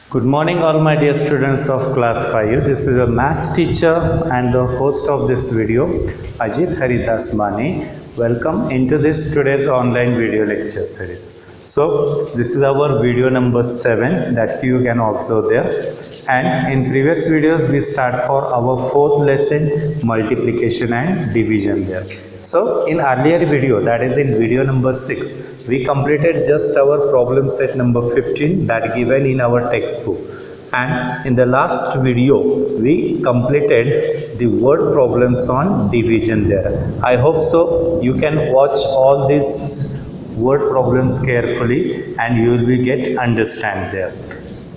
Good morning, all my dear students of class 5. This is a maths teacher and the host of this video, Ajit Haridas Mani. Welcome into this today's online video lecture series. So, this is our video number 7 that you can observe there. And in previous videos, we start for our fourth lesson, multiplication and division there. So, in earlier video, that is in video number 6, we completed just our problem set number 15 that given in our textbook. And in the last video, we completed the word problems on division there. I hope so. You can watch all these word problems carefully and you will get understand there.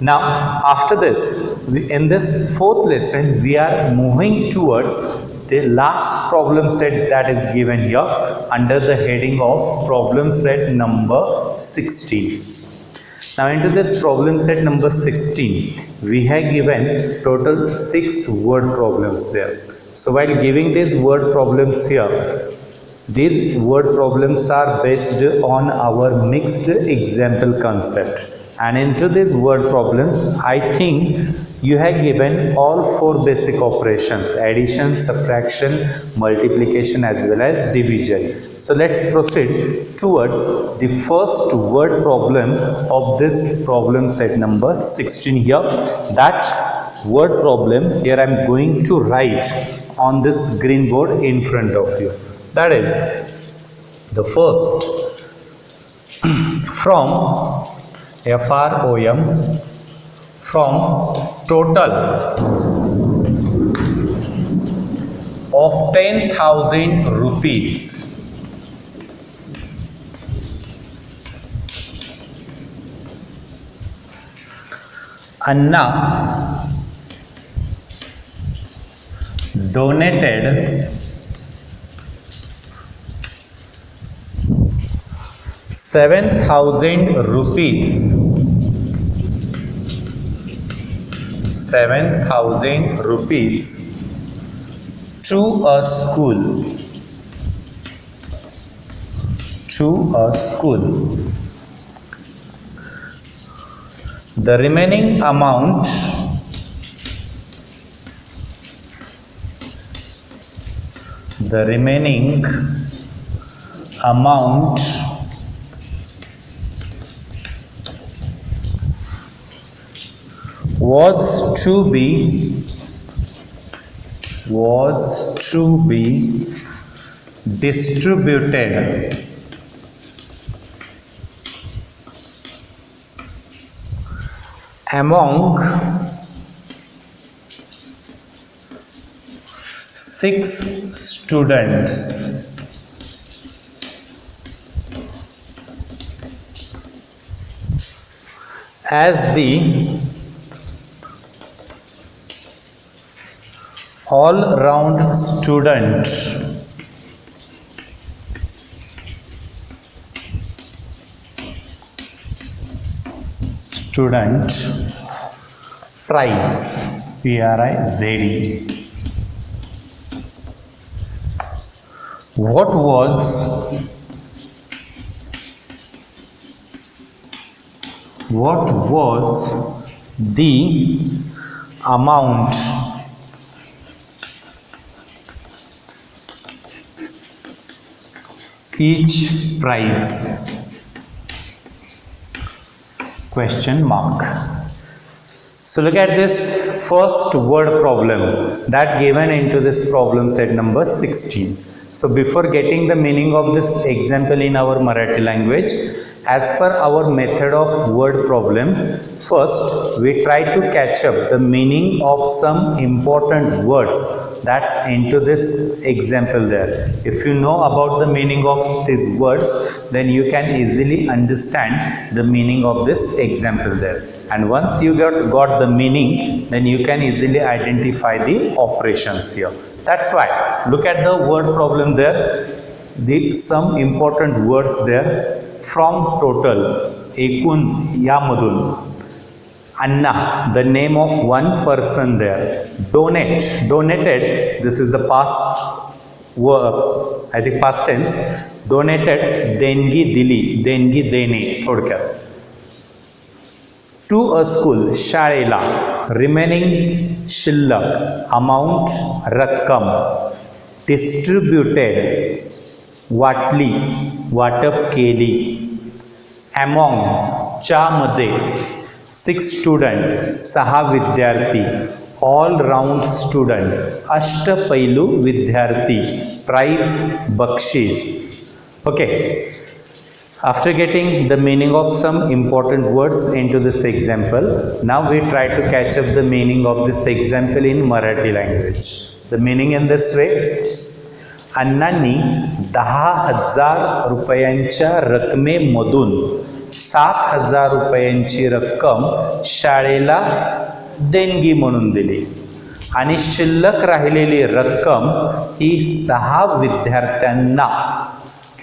Now, after this, in this fourth lesson, we are moving towards the last problem set that is given here under the heading of problem set number 16. Now, into this problem set number 16, we have given total 6 word problems there. So, while giving these word problems here, these word problems are based on our mixed example concept. And into these word problems, I think you have given all 4 basic operations: addition, subtraction, multiplication as well as division. So let's proceed towards the first word problem of this problem set number 16 here. That word problem here I am going to write on this green board in front of you. That is the first from FROM, from total of 10,000 rupees Anna donated 7,000 rupees. 7,000 rupees to a school. To a school. The remaining amount was to be distributed among 6 students. As the all-round student prize, PRIZE. What was the amount each prize? Question mark. So look at this first word problem that given into this problem set number 16. So before getting the meaning of this example in our Marathi language, as per our method of word problem, first we try to catch up the meaning of some important words that's into this example there. If you know about the meaning of these words, then you can easily understand the meaning of this example there. And once you got the meaning, then you can easily identify the operations here. That's why look at the word problem there. Some important words there. From total, ekun yamadun. Anna, the name of one person there. Donated, this is the past verb, I think past tense. Donated, dengi dili, dengi dene, थोडक्यात. To a school, शाळेला. Remaining शिल्लक, amount रक्कम. Distributed वाटली, वाटप केली. Among च्यामध्ये. 6 student 6 विद्यार्थी. All round student अष्टपैलू विद्यार्थी. प्राइज बक्षीस. Okay. After getting the meaning of some important words into this example, now we try to catch up the meaning of this example in Marathi language. The meaning in this way: अण्णांनी 10,000 रुपयांच्या रकमेमधून 7,000 रुपयांची रक्कम शाळेला देणगी म्हणून दिली आणि शिल्लक राहिलेली रक्कम ही 6 विद्यार्थ्यांना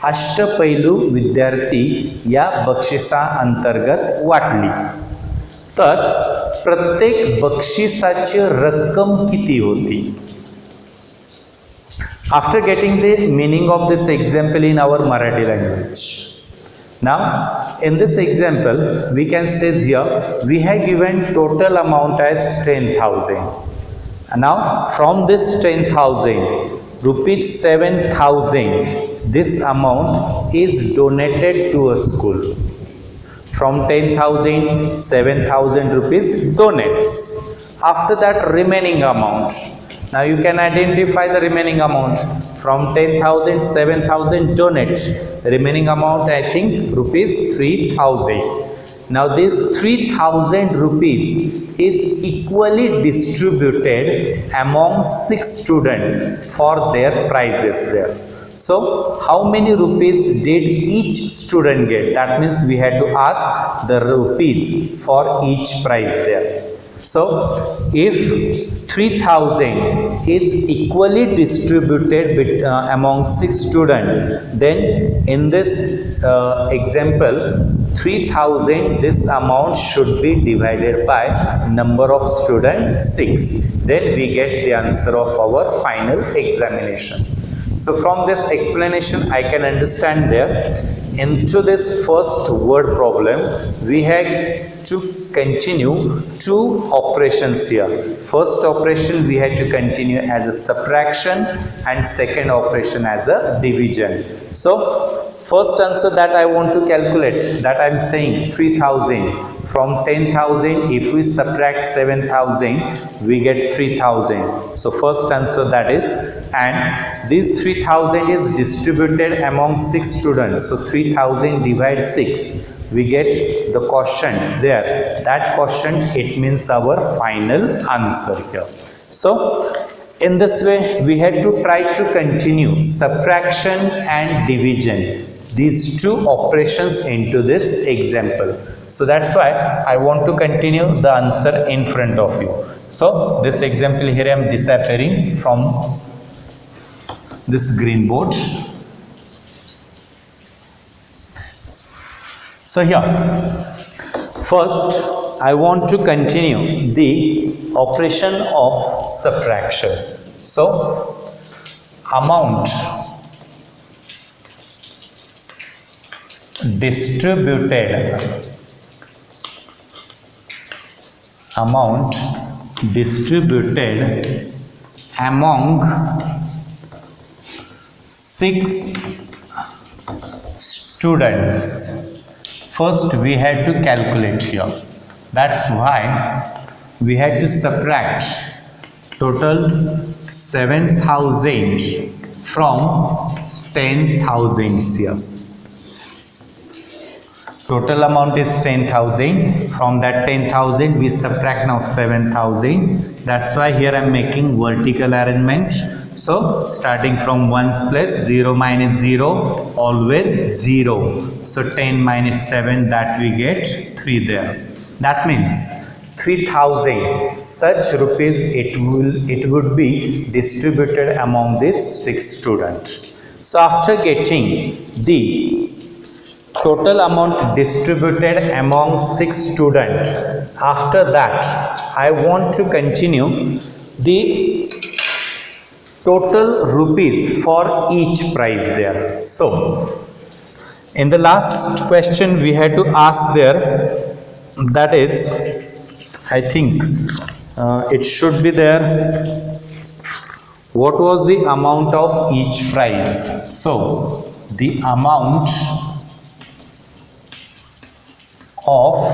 अष्टपैलू विद्यार्थी या बक्षिसा अंतर्गत वाटली. तर प्रत्येक बक्षिसाची रक्कम किती होती? After getting the meaning of this example in our Marathi language, now in this example we can say here we have given total amount as 10,000. Now from this 10,000 rupees 7,000, this amount is donated to a school. From 10,000 7,000 rupees donates. After that remaining amount, now you can identify the remaining amount. From 10,000 7,000 donate, remaining amount I think rupees 3,000. Now this 3,000 rupees is equally distributed among 6 students for their prizes there. So how many rupees did each student get? That means we had to ask the rupees for each prize there. So if 3,000 is equally distributed among 6 students, then in this example 3,000, this amount should be divided by number of students 6. Then we get the answer of our final examination. So from this explanation I can understand there, into this first word problem we have to continue 2 operations here. First operation we had to continue as a subtraction and second operation as a division. So first answer that I want to calculate, that I am saying 3,000. From 10,000 if we subtract 7,000 we get 3,000. So first answer that is, and this 3,000 is distributed among 6 students. So 3,000 divide 6, we get the quotient there. That quotient, it means our final answer here. So in this way we had to try to continue subtraction and division, these 2 operations into this example. So that's why I want to continue the answer in front of you. So this example here I am disappearing from this green board. So here first I want to continue the operation of subtraction. So amount distributed among 6 students. First we had to calculate here. That's why we had to subtract total 7,000 from 10,000 here. Total amount is 10,000. From that 10,000 we subtract now 7,000. That's why here I am making vertical arrangement. So starting from 1's place, 0 minus 0, always 0. So 10 minus 7, that we get 3 there. That means 3,000 such rupees it would be distributed among these 6 students. So after getting the total amount distributed among 6 students, after that I want to continue the total rupees for each prize there. So in the last question we had to ask there that is, I think it should be there. What was the amount of each prize? So the amount of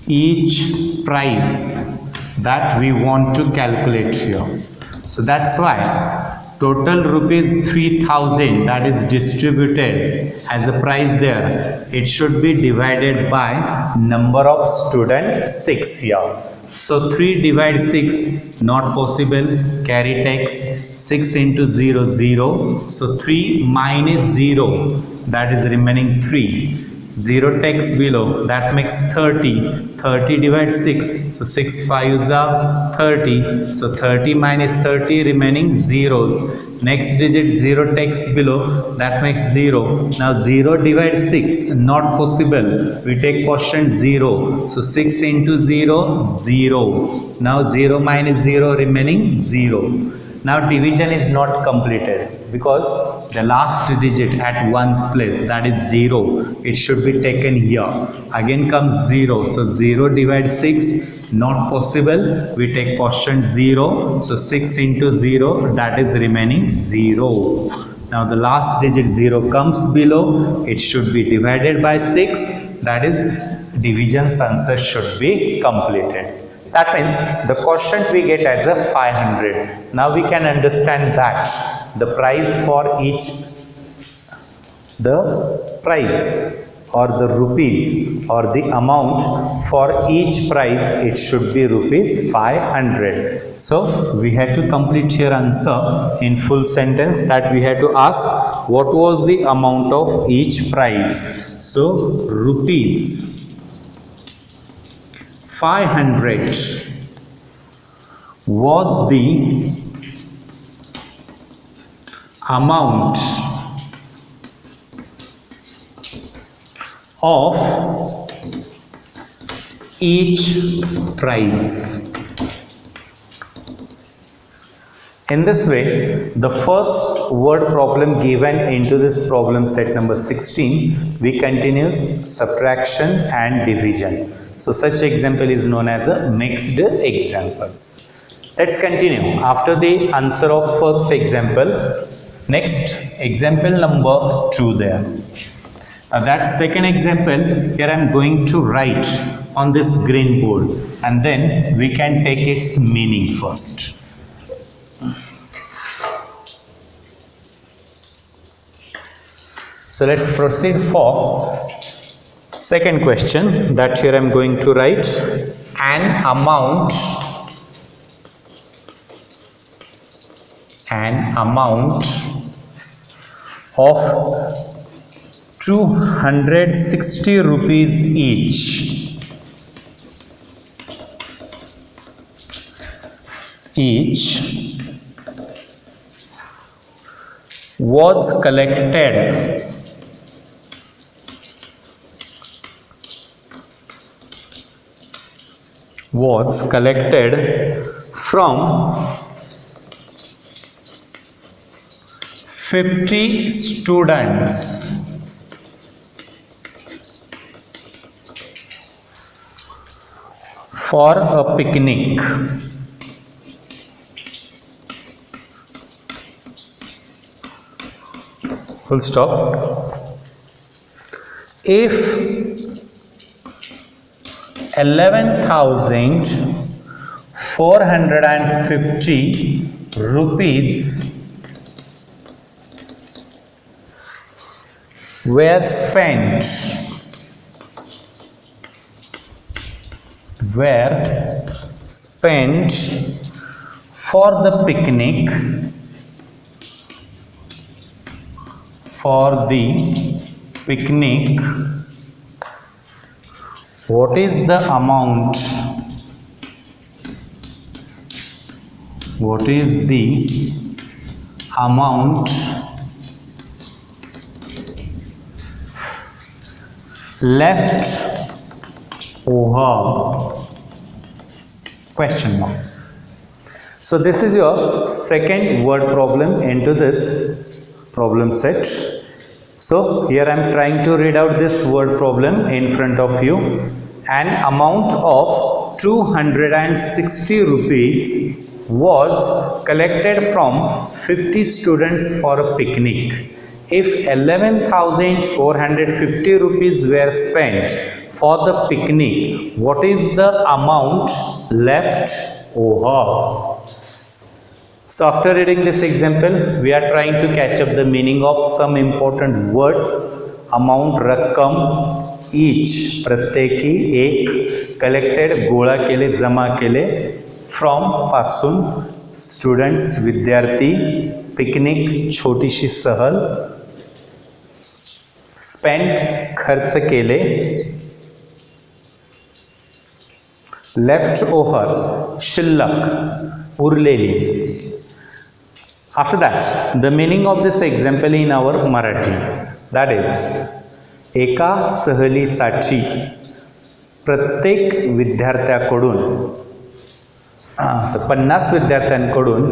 each prize that we want to calculate here. So that's why total rupees 3000 that is distributed as a prize there, it should be divided by number of student 6 here. So 3 divide 6 not possible, carry text, 6 into 0 0, so 3 minus 0 that is remaining 3, 0 text below that makes 30, 30 divide 6, so 6 5s are 30, so 30 minus 30 remaining zeros, next digit 0 text below that makes 0, now 0 divide 6 not possible, we take quotient 0, so 6 into 0 0, now 0 minus 0 remaining 0. Now division is not completed because the last digit at ones place, that is 0, it should be taken here. Again comes 0, so 0 divide 6 not possible, we take quotient 0, so 6 into 0 that is remaining 0. Now the last digit 0 comes below, it should be divided by 6, that is division's answer should be completed. That means the quotient we get as a 500. Now we can understand that the price for each, the price or the rupees or the amount for each prize, it should be rupees 500. So we had to complete your answer in full sentence, that we had to ask what was the amount of each prize. So rupees 500 was the amount of each prize. In this way, the first word problem given into this problem set number 16, we continues subtraction and division. So such example is known as a mixed examples. Let's continue. After the answer of first example, next example number 2 there. That second example, here I am going to write on this green board and then we can take its meaning first. So let's proceed for second question, that here I am going to write an amount of 260 rupees each was collected from 50 students for a picnic. Full stop. If 11,450 rupees were spent for the picnic, what is the amount? What is the amount left over? Question mark. So this is your second word problem into this problem set. So here I am trying to read out this word problem in front of you. An amount of 260 rupees was collected from 50 students for a picnic. If 11,450 rupees were spent for the picnic, what is the amount left over? So after reading this example, we are trying to catch up the meaning of some important words. Amount, रक्कम, each, प्रत्येकी, एक, collected, गोळा केले, जमा केले, from, पासून, students, विद्यार्थी, picnic, छोटीशी सहल, spent, खर्च केले, left over, शिल्लक, उरलेली. After that, the meaning of this example in our Marathi, that is, एका सहलीसाठी प्रत्येक विद्यार्थ्याकडून 50 विद्यार्थ्यांकडून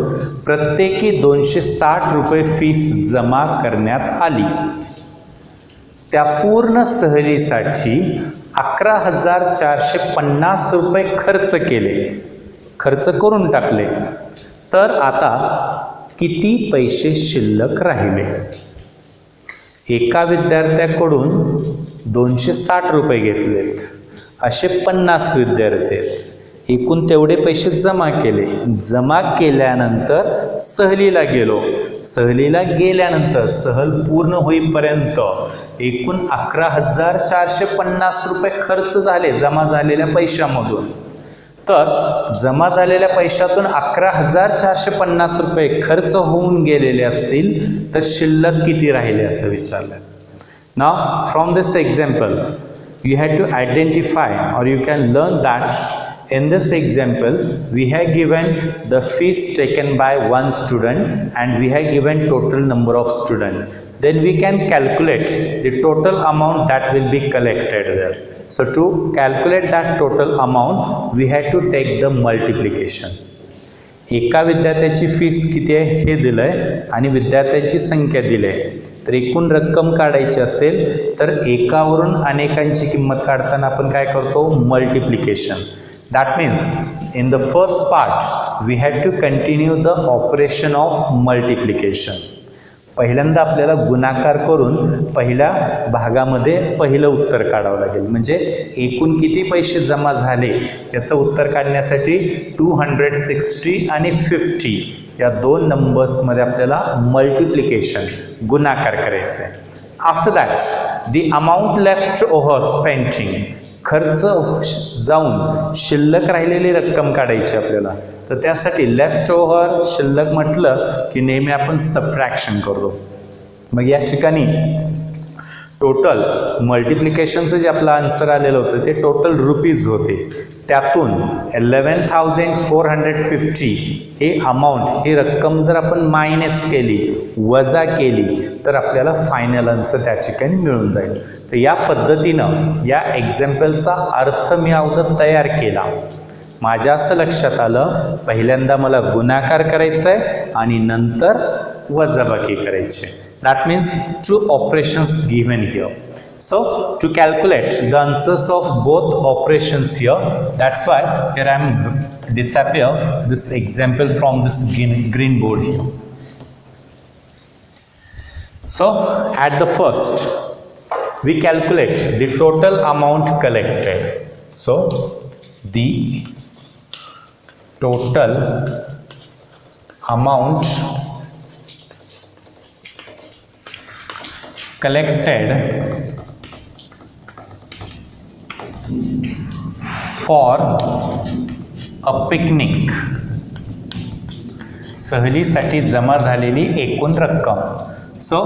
प्रत्येकी 260 रुपये फीस जमा करण्यात आली. त्या पूर्ण सहलीसाठी 11,450 रुपये खर्च केले, खर्च करून टाकले. तर आता किती पैसे शिल्लक राहिले? एका विद्यार्थ्याकडून 260 रुपये घेतलेत, असे 50 विद्यार्थी आहेत. एकूण तेवढे पैसे जमा केले. जमा केल्यानंतर सहलीला गेलो. सहलीला गेल्यानंतर सहल पूर्ण होईपर्यंत एकूण 11,450 रुपये खर्च झाले जमा झालेल्या पैशामधून. तर जमा झालेल्या पैशातून 11,450 रुपये खर्च होऊन गेलेले असतील तर शिल्लक किती राहिले असं विचारलं. नाव from this example you had to identify और you can learn that in this example we have given the fees taken by one student and we have given total number of students. Then we can calculate the total amount that will be collected there. So to calculate that total amount we have to take the multiplication. एका विद्यार्थ्याची fees किती आहे हे दिलंय आणि विद्यार्थ्यांची संख्या दिली आहे. तर एकूण रक्कम काढायची असेल तर एकावरून अनेकांची किंमत काढताना आपण काय करतो? Multiplication. That means in the first part we have to continue the operation of multiplication. पहिल्यांदा आपल्याला गुणाकार करून पहिल्या भागामध्ये पहिलं उत्तर काढावं लागेल. म्हणजे एकूण किती पैसे जमा झाले याचं उत्तर काढण्यासाठी 260 आणि 50 या दोन नंबर्समध्ये आपल्याला मल्टिप्लिकेशन गुणाकार करायचं आहे. After that the amount left over spending, खर्च जाऊन शिल्लक राहिलेली रक्कम काढायची आपल्याला. तर त्यासाठी लेफ्ट ओव्हर शिल्लक म्हटलं की नेहमी आपण सबट्रॅक्शन करतो. मग या ठिकाणी टोटल मल्टिप्लिकेशनचं जे आपलं आन्सर आलेलं होतं ते टोटल रुपीज होते. त्यातून 11,450 हे अमाऊंट, ही रक्कम जर आपण मायनस केली, वजा केली तर आपल्याला फायनल आन्सर त्या ठिकाणी मिळून जाईल. तर या पद्धतीनं या एक्झाम्पलचा अर्थ मी अगोदर तयार केला. माझ्या असं लक्षात आलं पहिल्यांदा मला गुणाकार करायचा आहे आणि नंतर वजाबाकी करायचे. That means two operations given here. So to calculate the answers of both operations here, that's why here I am disappear this example from this green board here. So at the first we calculate the total amount collected. So the total amount collected for a picnic, सहलीसाठी जमा झालेली एकूण रक्कम. So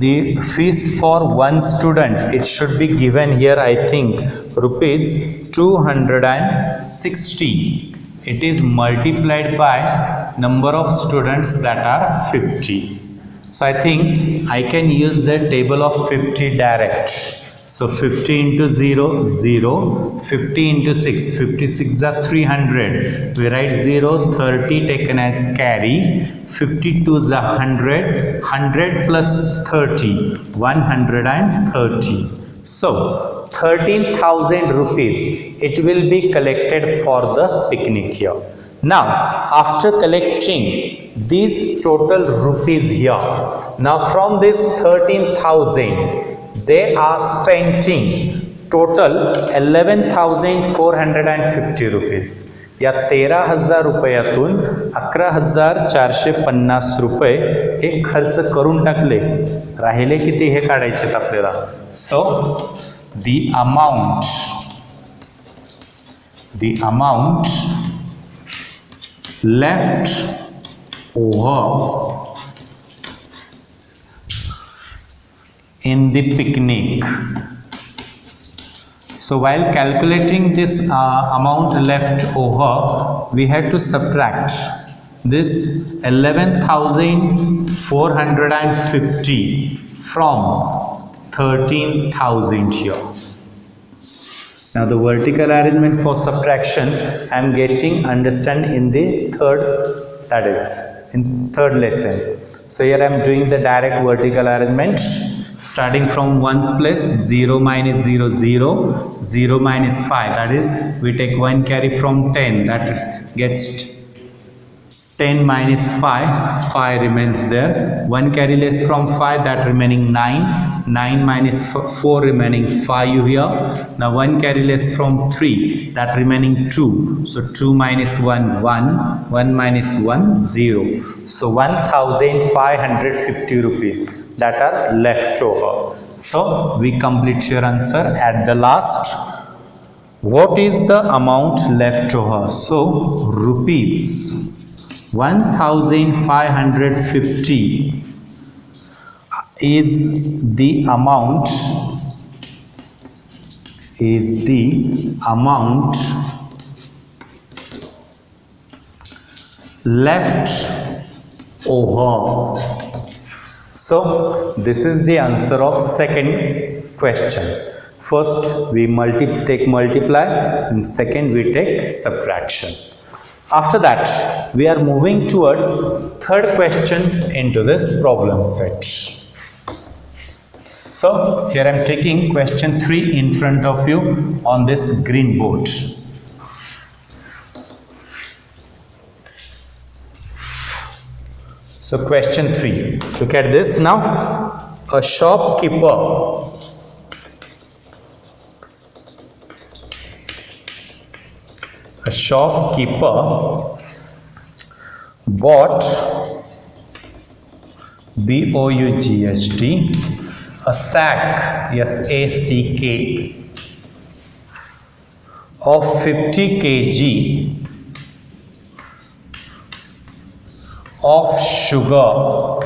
the fees for one student, it should be given here I think rupees 260. It is multiplied by number of students that are 50. So I think I can use the table of 50 direct. So 50 into 0, 0. 50 into 6, 56 are 300. We write 0, 30 taken as carry. 52 is 100. 100 plus 30, 130. So 13,000 rupees it will be collected for the picnic here. Now after collecting these total rupees here, now from this 13,000 they are spending total 11,450 rupees. या 13,000 रुपयातून 11,450 रुपये हे खर्च करून टाकले. राहिले किती हे काढायचे आपल्याला. सो the amount left over in the picnic. So while calculating this amount left over, we had to subtract this 11,450 from 13,000 here. Now the vertical arrangement for subtraction I am getting understand in the third lesson. So here I am doing the direct vertical arrangement. Starting from 1's place, 0 minus 0, 0, 0 minus 5, that is, we take 1 carry from 10, that gets 10 minus 5, 5 remains there, 1 carry less from 5, that remaining 9, 9 minus 4 remaining 5 here, now 1 carry less from 3, that remaining 2, so 2 minus 1, 1, 1 minus 1, 0, so 1,550 rupees. That are left over. So we complete your answer at the last. What is the amount left over? So rupees 1,550 is the amount left over. So this is the answer of second question. First we take multiply and second we take subtraction. After that we are moving towards third question into this problem set. So here I am taking question 3 in front of you on this green board. So question 3, look at this now. A shopkeeper bought BOUGHT a sack, SACK, of 50 kg of sugar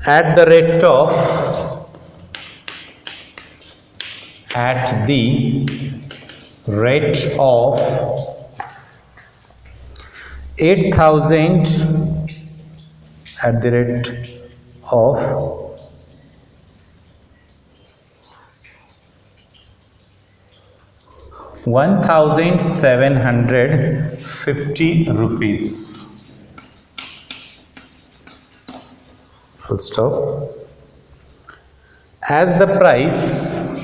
at the rate of 8,000 at the rate of 1,750 rupees. Full stop. As the price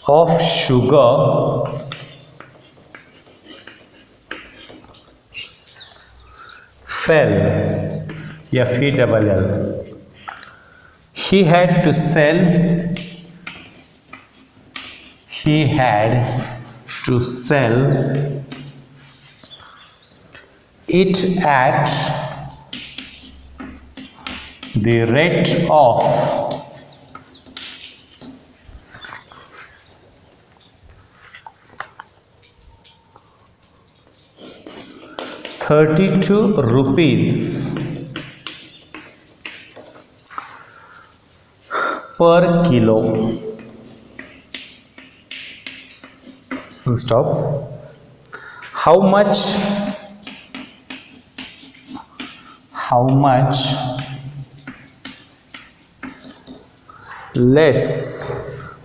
of sugar fell, FELL, he had to sell it at the rate of 32 rupees per kilo. Stop. how much less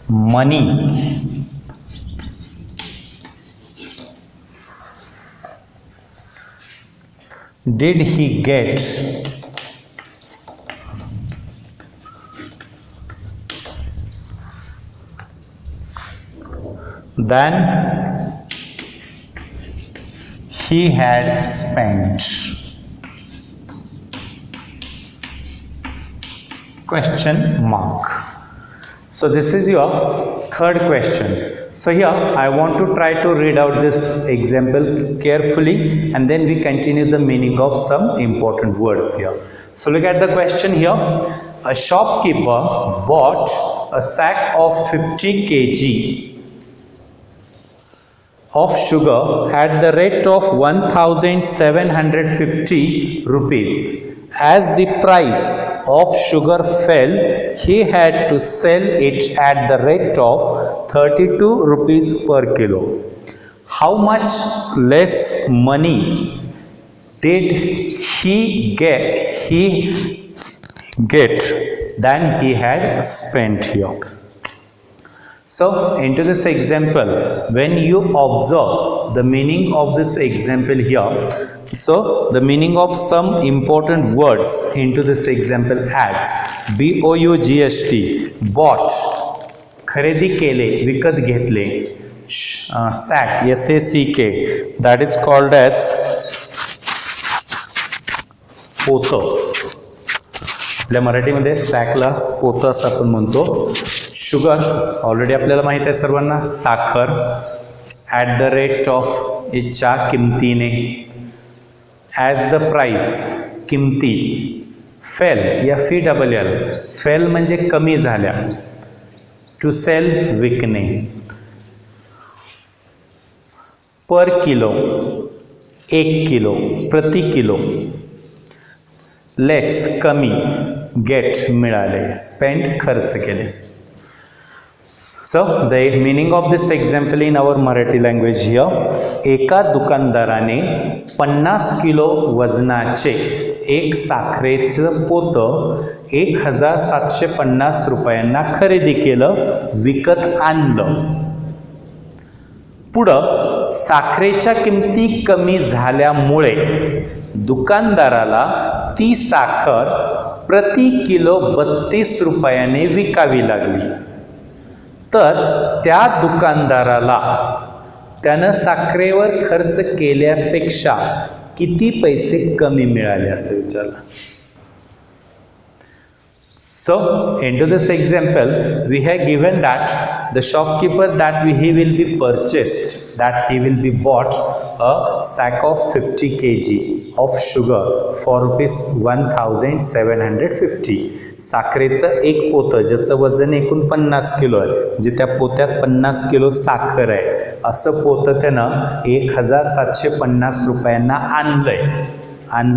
money did he get than he had spent? Question mark. So this is your third question. So here I want to try to read out this example carefully, and then we continue the meaning of some important words here. So look at the question here. A shopkeeper bought a sack of 50 kg of sugar at the rate of 1750 rupees. As the price of sugar fell, he had to sell it at the rate of 32 rupees per kilo. How much less money did he get than he had spent here? So into this example, when you observe the meaning of this example here, so the meaning of some important words into this example adds BOUGHT, bought, खरेदी केले, विकत घेतले, sack, SACK, that is called as पोतं. आपल्या मराठीमध्ये सॅकला पोतं असं आपण म्हणतो. शुगर ऑलरेडी आपल्याला माहीत आहे सर्वांना, साखर, ॲट द रेट ऑफ च्या किमतीने, ॲज द प्राईस किमती, फेल FELL, फेल म्हणजे कमी झाल्या, टू सेल विकणे, पर किलो 1 किलो, प्रति किलो, लेस कमी, गेट मिळाले, स्पेंड खर्च केले. So the meaning of this example in our Marathi language here, एका दुकानदाराने 50 किलो वजनाचे एक साखरेचं पोतं 1750 रुपयांना खरेदी केलं, विकत आणलं. पुढं साखरेच्या किमती कमी झाल्यामुळे दुकानदाराला ती साखर प्रति किलो 32 रुपयाने विकावी लागली. तर त्या दुकानदाराला त्यानं साखरेवर खर्च केल्यापेक्षा किती पैसे कमी मिळाले असं विचारलं. So into this example we have given that the shopkeeper that he will be purchased, that he will be bought a sack of 50 kg of sugar for rupees 1750. साखरेचं एक पोतं ज्याचं वजन एकूण 50 किलो आहे, जे त्या पोत्यात 50 किलो साखर आहे, असं पोतं त्यानं 1750 रुपयांना आणलंय.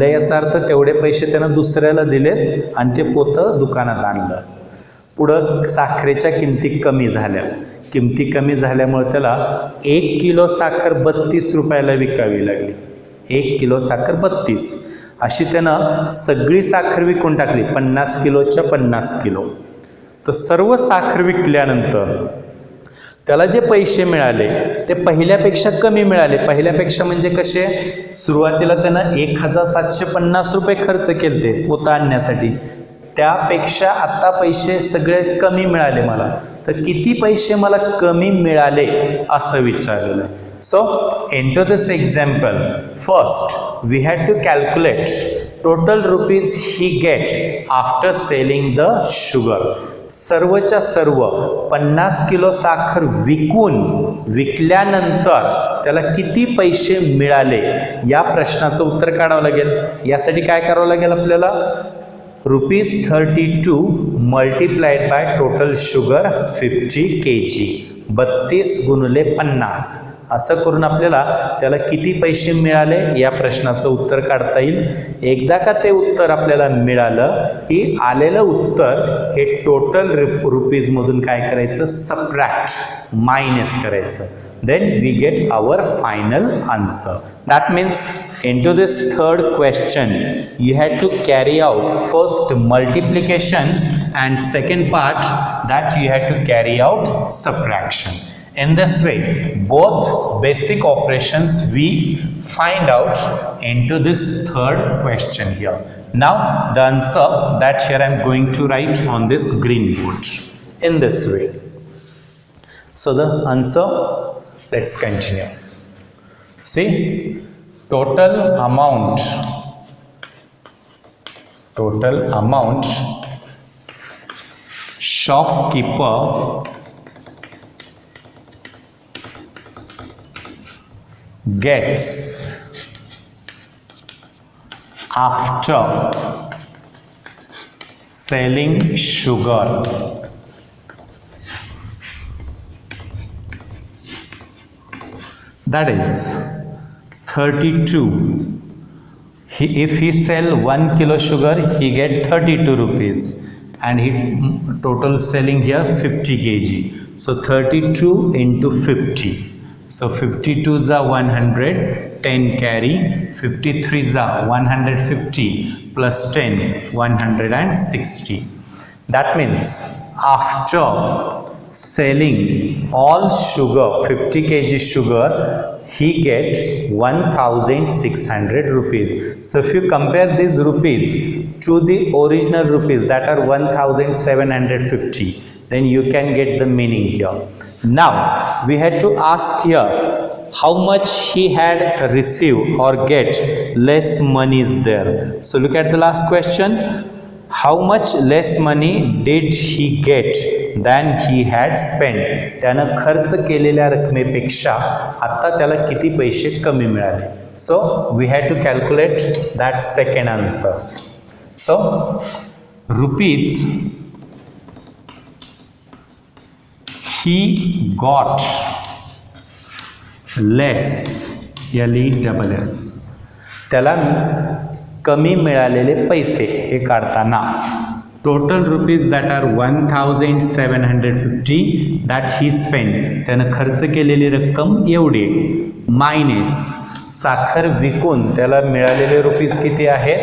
याचा अर्थ तेवढे पैसे त्यानं दुसऱ्याला दिलेत आणि ते पोतं दुकानात आणलं. पुढं साखरेच्या किमती कमी झाल्या, किमती कमी झाल्यामुळे त्याला 1 किलो साखर 32 रुपयाला विकावी लागली. 1 किलो साखर 32, अशी त्यानं सगळी साखर विकून टाकली, 50 किलोच्या 50 किलो. तर सर्व साखर विकल्यानंतर त्याला जे पैसे मिळाले ते पहिल्यापेक्षा कमी मिळाले. पहिल्यापेक्षा म्हणजे कसे, सुरुवातीला त्यानं 1750 रुपये खर्च केले पोतं आणण्यासाठी, त्यापेक्षा आता पैसे सगळे कमी मिळाले मला. तर किती पैसे मला कमी मिळाले असं विचारलेलं आहे. सो into this example, first we had to calculate total rupees he get after selling the sugar. सर्वच्या सर्व 50 किलो साखर विकल्यानंतर त्याला किती पैसे मिळाले या प्रश्नाचं उत्तर काढावं लागेल. यासाठी काय करावं लागेल आपल्याला, ₹32 multiplied by total sugar 50 kg, 32 गुणिले 50, असं करून आपल्याला त्याला किती पैसे मिळाले या प्रश्नाचं उत्तर काढता येईल. एकदा का ते उत्तर आपल्याला मिळालं की आलेलं उत्तर हे टोटल रुपीजमधून काय करायचं, सबट्रॅक्ट, मायनस करायचं. Then we get our final answer. That means into this third question you had to carry out first multiplication and second part that you had to carry out subtraction. In this way both basic operations we find out into this third question here. Now the answer that here I am going to write on this green board in this way. So the answer, let's continue. See, total amount shopkeeper gets after selling sugar that is 32. If he sell 1 kilo sugar, he get 32 rupees, and he total selling here 50 kg. So 32 into 50. So 52 is 100, 10 carry, 53 is 150 plus 10, 160. That means after selling all sugar, 50 kg sugar, he get 1600 rupees. So if you compare these rupees to the original rupees that are 1750, then you can get the meaning here. Now we had to ask here how much he had received or get less money is there. So look at the last question. How much less money did he get than he had spent? त्यानं खर्च केलेल्या रकमेपेक्षा आता त्याला किती पैसे कमी मिळाले. So we had to calculate that second answer. So rupees he got less, LESS, त्याला कमी मिळालेले पैसे हे काढताना total rupees that are 1750 that he spend, त्यानं खर्च केलेली रक्कम एवढी, मायनस साखर विकून त्याला मिळालेले रुपीज किती आहेत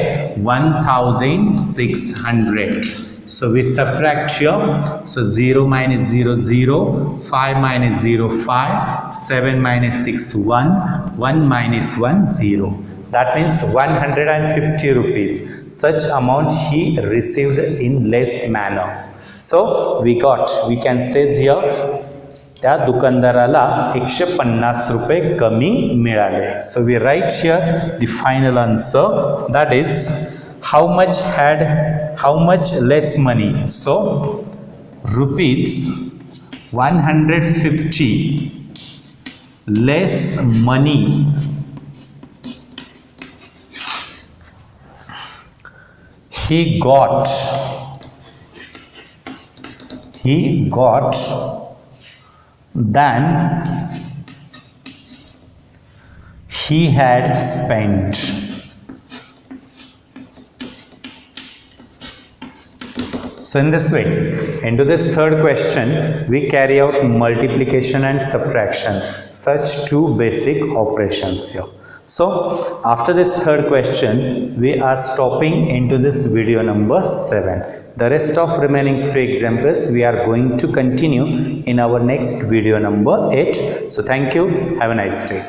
1600. So we subtract here. So 0 minus 0 0, 5 minus 0 5, 7 minus 6 1, 1 minus 1 0. That means 150 rupees. Such amount he received in less manner. So we can say here त्या दुकानदाराला 150 रुपये कमी मिळाले. So we write here the final answer, that is how much less money. So rupees 150 less money he got than he had spent. So in this way, into this third question, we carry out multiplication and subtraction, such two basic operations here. So after this third question, we are stopping into this video number 7. The rest of remaining 3 examples we are going to continue in our next video number 8. So thank you. Have a nice day.